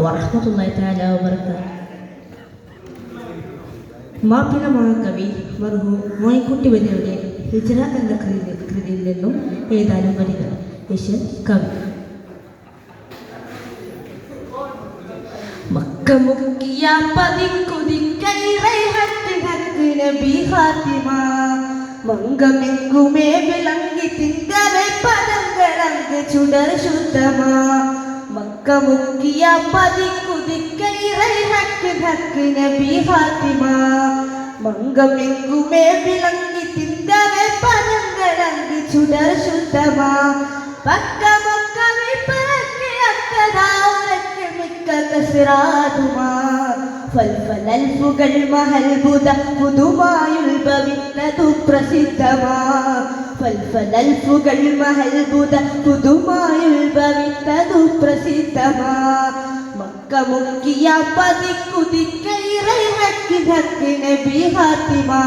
വറഹ്മത്തുള്ളാഹി തആല വബറകാതുഹു. മാപ്പിള മഹാകവി മർഹൂം മോയിൻകുട്ടി വലിയവരുടെ ഹിജ്റ എന്ന കൃതിയിൽ നിന്നും ഏതാനും വരികൾ. വിഷയം കവി. മക്ക മുക്കിയ മങ്കമെങ്കുമേ വിളങ്ങി തിങ്കവെ പദങ്ങളങ്ക് ചുടർ ശുദ്ധമാ. മക്ക മുക്കിയ മങ്കമെങ്കുമേ വിളങ്ങി തിങ്കവെ പദങ്ങളങ്ക് ചുടർ ശുദ്ധമാ. പക്ക മക്ക വിപ്പറക്കിയക്കതാവുലക്ക് മിക്ക കസ്റാതുമാ. ഫൽഫലൽഫുകൾ മഹൽബുദ പുതുമായുൽഭവിത്തതു പ്രസിദ്ധമാ. ഫൽഫലൽഫുകൾ മഹൽബുദ പുതുമായുൽഭവിത്തതു പ്രസിദ്ധമാ. മക്ക മുക്കിയ പതിക്കുതിക്കൈറക്കി നബി ഹാത്തിമാ.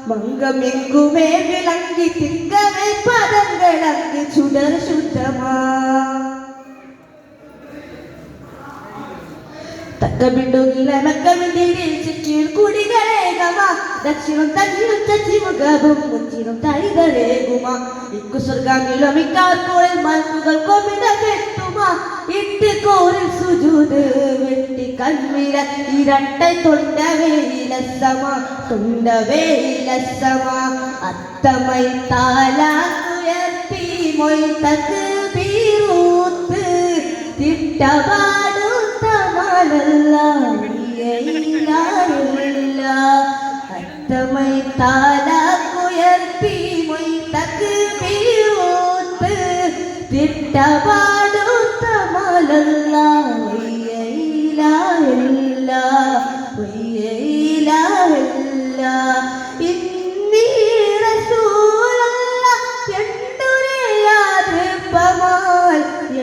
മങ്കമെങ്കുമേ വിളങ്ങി തിങ്കവെ പദങ്ങളങ്ക് ചുടർ ശുദ്ധമാ. ദക്ഷിണം തന്നിലും ചച്ചിമുഖവും മുച്ചിനും തൈതരേകുമാ. ഇക്കു സ്വർഗാംഗിലും ഇക്കാർക്കോളിൽ മൽക്കുകൾ കൊമിട കെട്ടുമാ. ഇട്ട് കോറിൽ സുജൂദ് വെട്ടി കൺമിര ഇരട്ടை തൊണ്ടവേയിലസമാ. തൊണ്ടവേയിലസമാ. അത്തമൈ താലാകുയർത്തി മൊയ് തക്ബീറൂത്ത് തിട്ടപാടു അത്തമൈ താലാകുയർത്തി മൊയ് തക്ബീറൂത്ത് തിട്ടപാടു തമാലല്ലാ. ഇന്നി റസൂലല്ലാ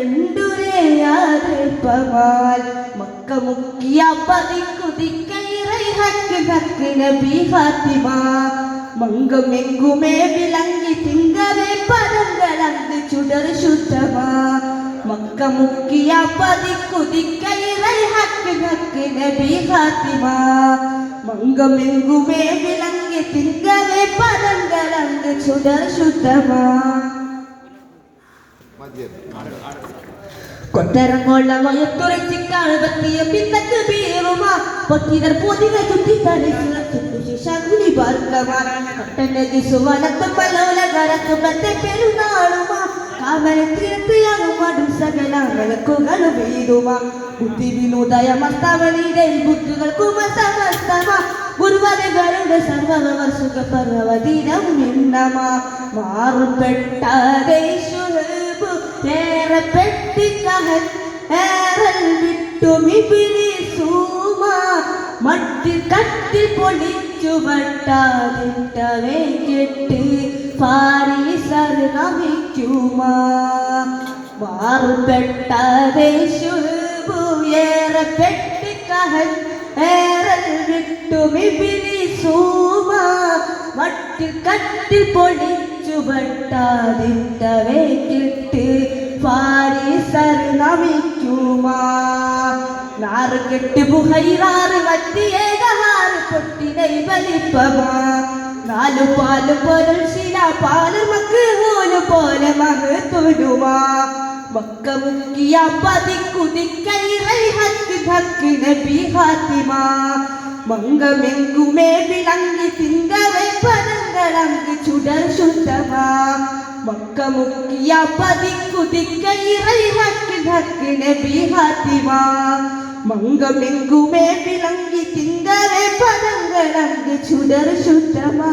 എന്തുരയാതിപ്പമാൽ. മക്ക മുക്കിയ പതിക്കുതിക്കൈറക്കി നബി ഹാത്തിമാ. മങ്കമെങ്കുമേ വിളങ്ങി തിങ്കവെ പദങ്ങളങ്ക് ചുടർ ശുദ്ധമാ. മക്ക മുക്കിയ പതിക്കുതിക്കൈറക്കി നബി ഹാത്തിമാ. മങ്കമെങ്കുമേ വിളങ്ങി തിങ്കവെ പദങ്ങളങ്ക് ചുടർ ശുദ്ധമാ. കൊട്ടരങ്ങോള മയത്തുറച്ചിക്കാണ് പറ്റിയ പിന്നക്ക് ബീറുമാ. പൊത്തിതർ പോതികൾ ചുറ്റിത്തരശാകുലി പാർക്കമാ. കട്ടന്റെ ദിസുവനത്തും പലോലകരത്തുമ്പത്തെ പെരുന്നാളുമാ. കാമരത്തിരത്തിയാകുമാടും സകല വിളക്കുകളും വീതുമാ. ബുദ്ധിവിനോദയമസ്തവനിയുടെ ബുദ്ധുകൾക്കും സമസ്തമാ. ഗുരുവരകളുടെ സർവവർഷുക പർവ്വദിനം നിന്നമാ. മാറുപെട്ട മറ്റ് കട്ടി പൊളിച്ചു വട്ടാതിട്ടവേ കെട്ട് പാരീസർ നമിക്കുമാ. മാറുപെട്ടേറെ പെട്ടിക്കഹൻ ഏറൽ വിട്ടുമിബിലിസൂമാ. മറ്റ് കട്ടി പൊളിച്ചു വട്ടാതിട്ടവേ കെട്ട് പാരീസർ നമിക്കുമാ. നാറ് കെട്ട് ബുഹൈറാറ് വറ്റിയേകാറ് പൊട്ടിനൈ വലിപ്പമാ. നാലു പാല് പൊരുൾ ശില പാല് മക്ക് ഹോല് പോലെ മഹത്തുലുമാ. മക്ക മുക്കിയ പതിക്കുതിക്കൈറക്കി നബി ഹാത്തിമാ. മങ്കമെങ്കുമേ വിളങ്ങി തിങ്കവെ പദങ്ങളങ്ക് ചുടർ ശുദ്ധമാ. മക്ക മുക്കിയ പതിക്കുതിക്കൈറക്കി നബി ഹാത്തിമാ. മങ്കമെങ്കുമേ വിളങ്ങി തിങ്കവെ പദങ്ങളങ്ക് ചുടർ ശുദ്ധമാ.